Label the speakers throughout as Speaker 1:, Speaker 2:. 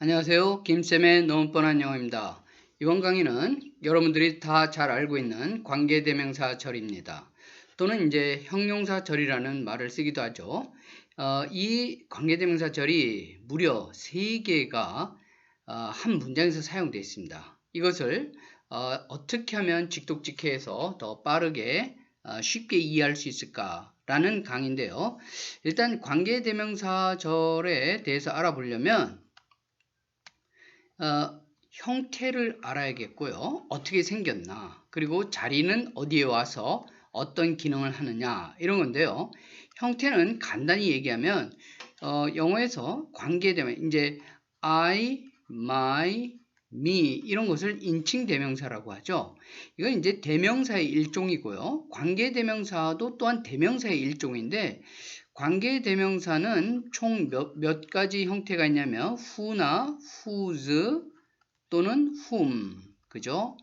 Speaker 1: 안녕하세요. 김쌤의 너무 뻔한 영어입니다. 이번 강의는 여러분들이 다 잘 알고 있는 관계대명사절입니다. 또는 이제 형용사절이라는 말을 쓰기도 하죠. 이 관계대명사절이 무려 3개가 한 문장에서 사용되어 있습니다. 이것을 어떻게 하면 직독직해해서 더 빠르게 쉽게 이해할 수 있을까라는 강의인데요. 일단 관계대명사절에 대해서 알아보려면 형태를 알아야겠고요. 어떻게 생겼나, 그리고 자리는 어디에 와서 어떤 기능을 하느냐, 이런 건데요. 형태는 간단히 얘기하면 영어에서 관계대명, 이제 I, my, me 이런 것을 인칭 대명사라고 하죠. 이건 이제 대명사의 일종이고요. 관계대명사도 또한 대명사의 일종인데, 관계대명사는 총 몇 가지 형태가 있냐면 who나 whose 또는 whom, 그죠?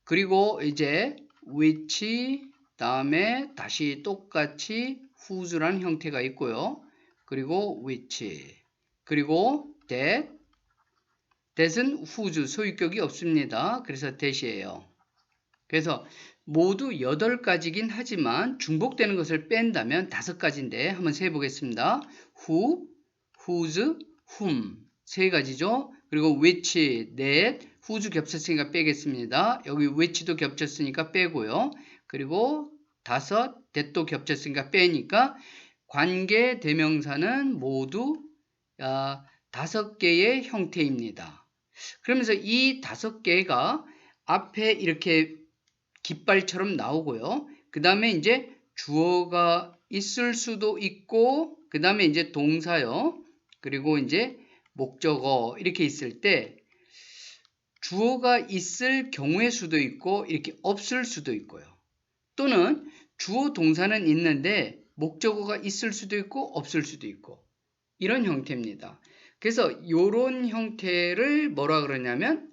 Speaker 1: 그리고 이제 which, 다음에 다시 똑같이 whose라는 형태가 있고요. 그리고 which, 그리고 that은 whose, 소유격이 없습니다. 그래서 that이에요. 그래서 모두 8가지긴 하지만 중복되는 것을 뺀다면 5가지인데 한번 세보겠습니다. who, whose, whom 3가지죠. 그리고 which, that, whose 겹쳤으니까 빼겠습니다. 여기 which도 겹쳤으니까 빼고요. 그리고 5, that도 겹쳤으니까 빼니까 관계 대명사는 모두 5개의 형태입니다. 그러면서 이 5개가 앞에 이렇게 깃발처럼 나오고요. 그 다음에 이제 주어가 있을 수도 있고, 그 다음에 이제 동사요. 그리고 이제 목적어 이렇게 있을 때 주어가 있을 경우의 수도 있고, 이렇게 없을 수도 있고요. 또는 주어 동사는 있는데 목적어가 있을 수도 있고, 없을 수도 있고, 이런 형태입니다. 그래서 이런 형태를 뭐라 그러냐면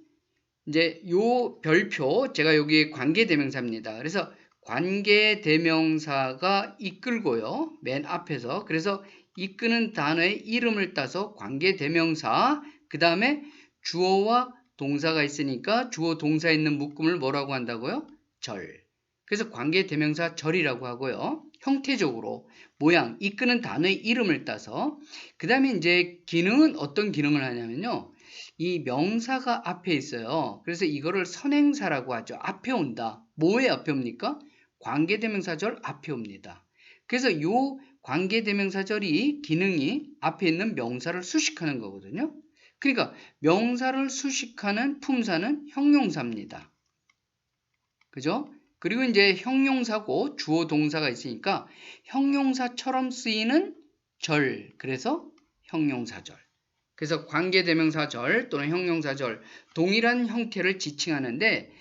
Speaker 1: 이제 요 별표, 제가 여기 관계대명사입니다. 그래서 관계대명사가 이끌고요. 맨 앞에서. 그래서 이끄는 단어의 이름을 따서 관계대명사, 그 다음에 주어와 동사가 있으니까 주어 동사 있는 묶음을 뭐라고 한다고요? 절. 그래서 관계대명사 절이라고 하고요. 형태적으로 모양, 이끄는 단어의 이름을 따서. 그 다음에 이제 기능은 어떤 기능을 하냐면요. 이 명사가 앞에 있어요. 그래서 이거를 선행사라고 하죠. 앞에 온다. 뭐의 앞에 옵니까? 관계대명사절 앞에 옵니다. 그래서 이 관계대명사절이 기능이 앞에 있는 명사를 수식하는 거거든요. 그러니까 명사를 수식하는 품사는 형용사입니다. 그죠? 그리고 이제 형용사고 주어 동사가 있으니까 형용사처럼 쓰이는 절, 그래서 형용사절. 그래서 관계대명사절 또는 형용사절 동일한 형태를 지칭하는데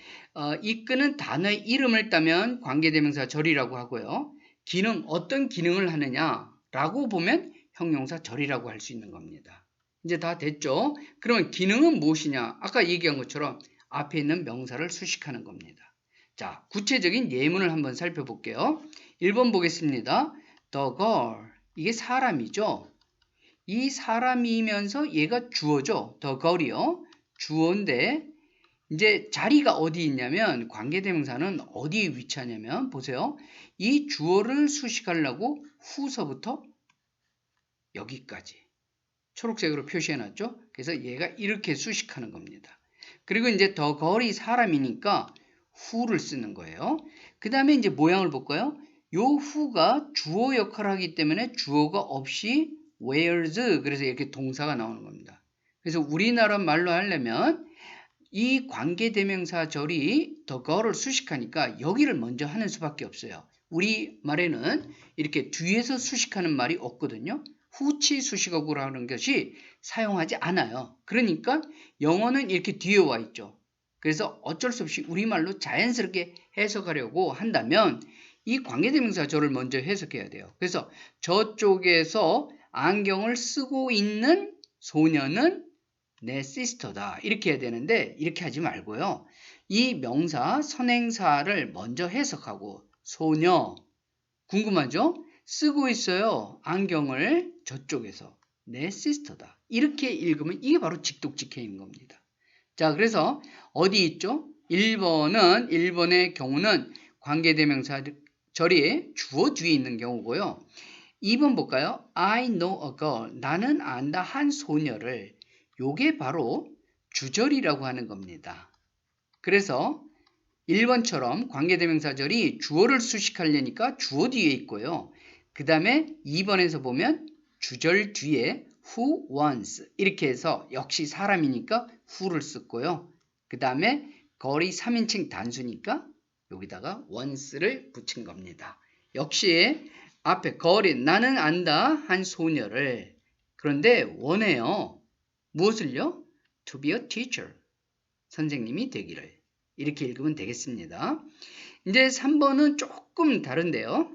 Speaker 1: 이끄는 단어의 이름을 따면 관계대명사절이라고 하고요. 기능, 어떤 기능을 하느냐라고 보면 형용사절이라고 할 수 있는 겁니다. 이제 다 됐죠? 그러면 기능은 무엇이냐? 아까 얘기한 것처럼 앞에 있는 명사를 수식하는 겁니다. 자, 구체적인 예문을 한번 살펴볼게요. 1번 보겠습니다. The girl, 이게 사람이죠? 이 사람이면서 얘가 주어죠. 더 걸이요. 주어인데 이제 자리가 어디 있냐면 관계대명사는 어디에 위치하냐면 보세요. 이 주어를 수식하려고 후서부터 여기까지 초록색으로 표시해놨죠. 그래서 얘가 이렇게 수식하는 겁니다. 그리고 이제 더 걸이 사람이니까 후를 쓰는 거예요. 그 다음에 이제 모양을 볼까요? 요 후가 주어 역할을 하기 때문에 주어가 없이 wears, 그래서 이렇게 동사가 나오는 겁니다. 그래서 우리나라 말로 하려면 이 관계대명사절이 the gir을 수식하니까 여기를 먼저 하는 수밖에 없어요. 우리 말에는 이렇게 뒤에서 수식하는 말이 없거든요. 후치 수식어구라는 것이 사용하지 않아요. 그러니까 영어는 이렇게 뒤에 와 있죠. 그래서 어쩔 수 없이 우리말로 자연스럽게 해석하려고 한다면 이 관계대명사절을 먼저 해석해야 돼요. 그래서 저쪽에서 안경을 쓰고 있는 소녀는 내 시스터다. 이렇게 해야 되는데 이렇게 하지 말고요. 이 명사, 선행사를 먼저 해석하고 소녀, 궁금하죠? 쓰고 있어요. 안경을 저쪽에서. 내 시스터다. 이렇게 읽으면 이게 바로 직독직해인 겁니다. 자, 그래서 어디 있죠? 1번의 경우는 관계대명사절이 주어 뒤에 있는 경우고요. 2번 볼까요? I know a girl. 나는 안다 한 소녀를. 요게 바로 주절이라고 하는 겁니다. 그래서 1번처럼 관계대명사절이 주어를 수식하려니까 주어 뒤에 있고요. 그 다음에 2번에서 보면 주절 뒤에 who once 이렇게 해서 역시 사람이니까 who를 썼고요. 그 다음에 girl이 3인칭 단수니까 여기다가 once를 붙인 겁니다. 역시 앞에 girl이 나는 안다 한 소녀를. 그런데 원해요. 무엇을요? To be a teacher. 선생님이 되기를. 이렇게 읽으면 되겠습니다. 이제 3번은 조금 다른데요.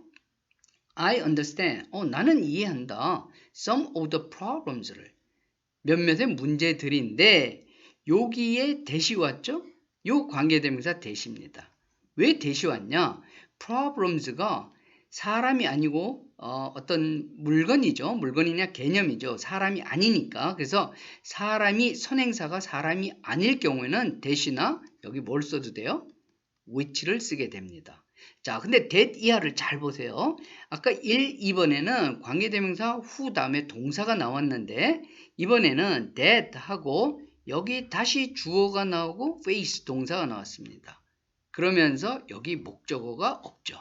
Speaker 1: I understand. 나는 이해한다. Some of the problems를. 몇몇의 문제들인데 여기에 대시 왔죠? 요 관계대명사 대시입니다. 왜 대시 왔냐? problems가 사람이 아니고 어떤 물건이죠. 물건이냐 개념이죠. 사람이 아니니까. 그래서 사람이 선행사가 사람이 아닐 경우에는 대시나 여기 뭘 써도 돼요? which를 쓰게 됩니다. 자, 근데 that 이하를 잘 보세요. 아까 1, 2번에는 관계대명사 who 다음에 동사가 나왔는데 이번에는 that 하고 여기 다시 주어가 나오고 face 동사가 나왔습니다. 그러면서 여기 목적어가 없죠.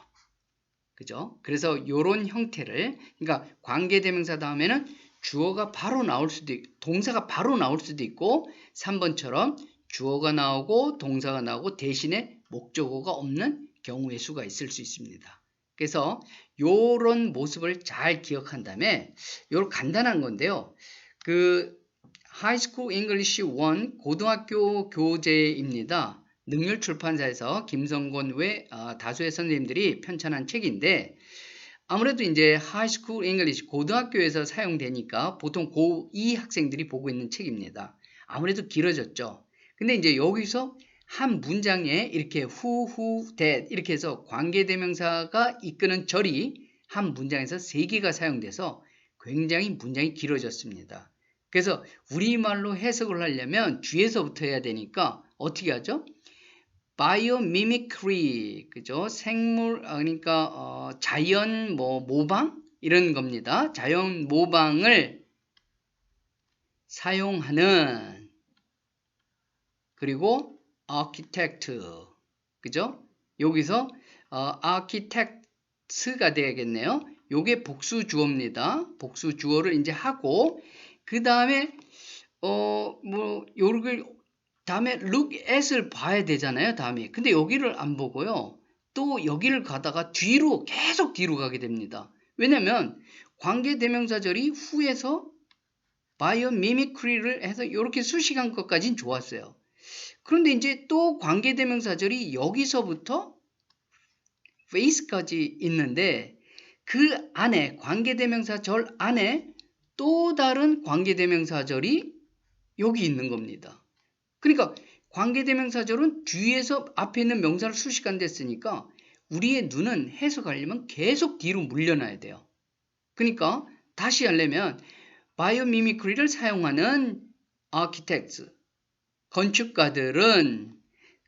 Speaker 1: 그죠? 그래서 이런 형태를, 그러니까 관계대명사 다음에는 주어가 바로 나올 수도 있고, 동사가 바로 나올 수도 있고, 3번처럼 주어가 나오고, 동사가 나오고, 대신에 목적어가 없는 경우의 수가 있을 수 있습니다. 그래서 이런 모습을 잘 기억한 다음에, 이런 간단한 건데요. 그, 하이스쿨 잉글리시 1 고등학교 교재입니다. 능률출판사에서 김성곤 외 다수의 선생님들이 편찬한 책인데 아무래도 이제 하이스쿨 잉글리시 고등학교에서 사용되니까 보통 고2 학생들이 보고 있는 책입니다. 아무래도 길어졌죠. 근데 이제 여기서 한 문장에 이렇게 who, that 이렇게 해서 관계대명사가 이끄는 절이 한 문장에서 3개가 사용돼서 굉장히 문장이 길어졌습니다. 그래서 우리말로 해석을 하려면 뒤에서부터 해야 되니까 어떻게 하죠? 바이오미미크리, 그죠? 생물, 그러니까 자연 모방 이런 겁니다. 자연 모방을 사용하는, 그리고 architect, 그죠? 여기서 architects가 되겠네요. 요게 복수 주어입니다. 복수 주어를 이제 하고 그 다음에 요걸 다음에 look at을 봐야 되잖아요. 다음에. 근데 여기를 안 보고요. 또 여기를 가다가 뒤로 계속 뒤로 가게 됩니다. 왜냐면 관계대명사절이 후에서 바이오미미크리를 해서 이렇게 수식한 것까지는 좋았어요. 그런데 이제 또 관계대명사절이 여기서부터 face까지 있는데 그 안에 관계대명사절 안에 또 다른 관계대명사절이 여기 있는 겁니다. 그러니까 관계대명사절은 뒤에서 앞에 있는 명사를 수식한 데 쓰니까 우리의 눈은 해석하려면 계속 뒤로 물려놔야 돼요. 그러니까 다시 하려면 바이오미미크리를 사용하는 architects, 건축가들은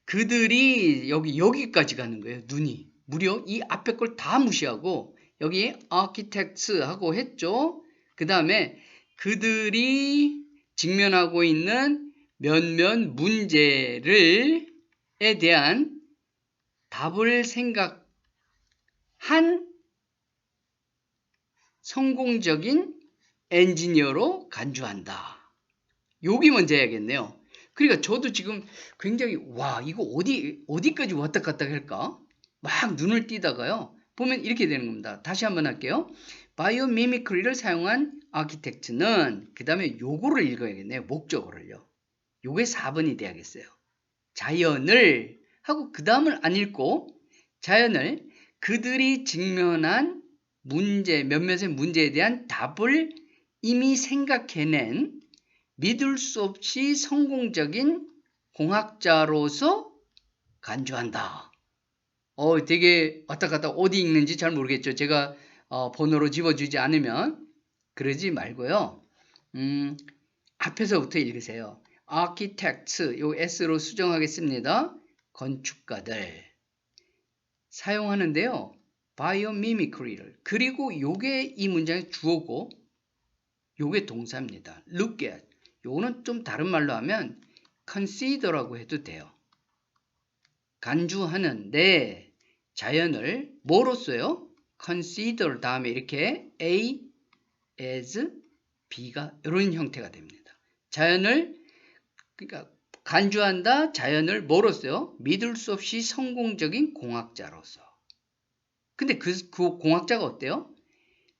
Speaker 1: 그들이 여기까지 가는 거예요. 눈이. 무려 이 앞에 걸 다 무시하고 여기 architects 하고 했죠. 그 다음에 그들이 직면하고 있는 몇몇 문제에 대한 답을 생각한 성공적인 엔지니어로 간주한다. 여기 먼저 해야겠네요. 그러니까 저도 지금 굉장히 이거 어디까지 왔다 갔다 할까? 막 눈을 띄다가요. 보면 이렇게 되는 겁니다. 다시 한번 할게요. 바이오미미크리를 사용한 아키텍트는 그 다음에 요거를 읽어야겠네요. 목적어를요. 요게 4번이 돼야겠어요. 자연을 하고 그 다음을 안 읽고 자연을 그들이 직면한 문제, 몇몇의 문제에 대한 답을 이미 생각해낸 믿을 수 없이 성공적인 공학자로서 간주한다. 되게 왔다 갔다 어디 읽는지 잘 모르겠죠. 제가 번호로 집어주지 않으면 그러지 말고요. 앞에서부터 읽으세요. architects, 요 s로 수정하겠습니다. 건축가들. 사용하는데요. biomimicry를. 그리고 요게 이 문장의 주어고 요게 동사입니다. look at. 요거는 좀 다른 말로 하면 consider라고 해도 돼요. 간주하는 자연을 뭐로써요? consider 다음에 이렇게 A as B가 이런 형태가 됩니다. 자연을 그러니까 간주한다. 자연을 뭐로써요? 믿을 수 없이 성공적인 공학자로서. 근데 그 공학자가 어때요?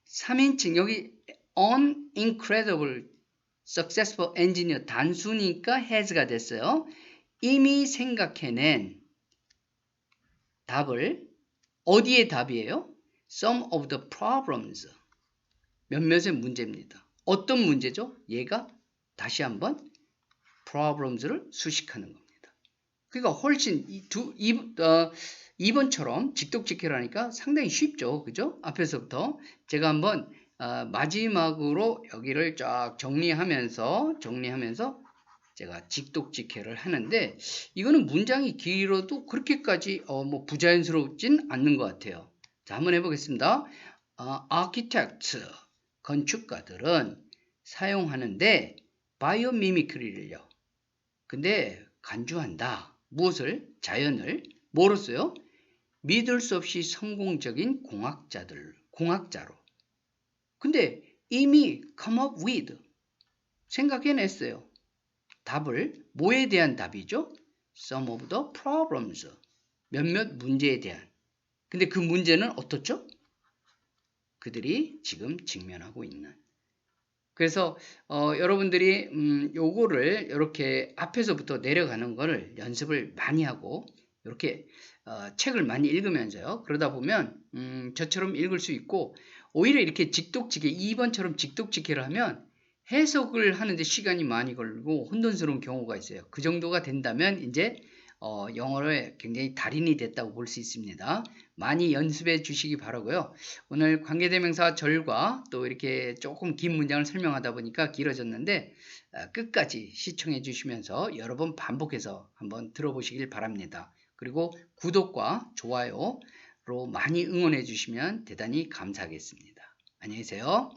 Speaker 1: 3인칭 여기 an incredible successful engineer 단수니까 has가 됐어요. 이미 생각해낸 답을 어디에 답이에요? Some of the problems 몇몇의 문제입니다. 어떤 문제죠? 얘가 다시 한번 problems를 수식하는 겁니다. 그러니까 훨씬 2번처럼 직독직해라니까 상당히 쉽죠. 그죠? 앞에서부터 제가 한번 마지막으로 여기를 쫙 정리하면서 제가 직독직해를 하는데 이거는 문장이 길어도 그렇게까지 뭐 부자연스럽진 않는 것 같아요. 자, 한번 해보겠습니다. architect 건축가들은 사용하는데 바이오미미크리를요. 근데 간주한다. 무엇을? 자연을. 뭐로써요? 믿을 수 없이 성공적인 공학자로. 근데 이미 come up with 생각해냈어요. 답을 뭐에 대한 답이죠? Some of the problems 몇몇 문제에 대한. 근데 그 문제는 어떻죠? 그들이 지금 직면하고 있는. 그래서 여러분들이 요거를 이렇게 앞에서부터 내려가는 거를 연습을 많이 하고 이렇게 책을 많이 읽으면서요. 그러다 보면 저처럼 읽을 수 있고 오히려 이렇게 직독직해 2번처럼 직독직해를 하면 해석을 하는데 시간이 많이 걸리고 혼돈스러운 경우가 있어요. 그 정도가 된다면 이제 영어에 굉장히 달인이 됐다고 볼 수 있습니다. 많이 연습해 주시기 바라고요. 오늘 관계대명사 절과 또 이렇게 조금 긴 문장을 설명하다 보니까 길어졌는데 끝까지 시청해 주시면서 여러 번 반복해서 한번 들어보시길 바랍니다. 그리고 구독과 좋아요로 많이 응원해 주시면 대단히 감사하겠습니다. 안녕히 계세요.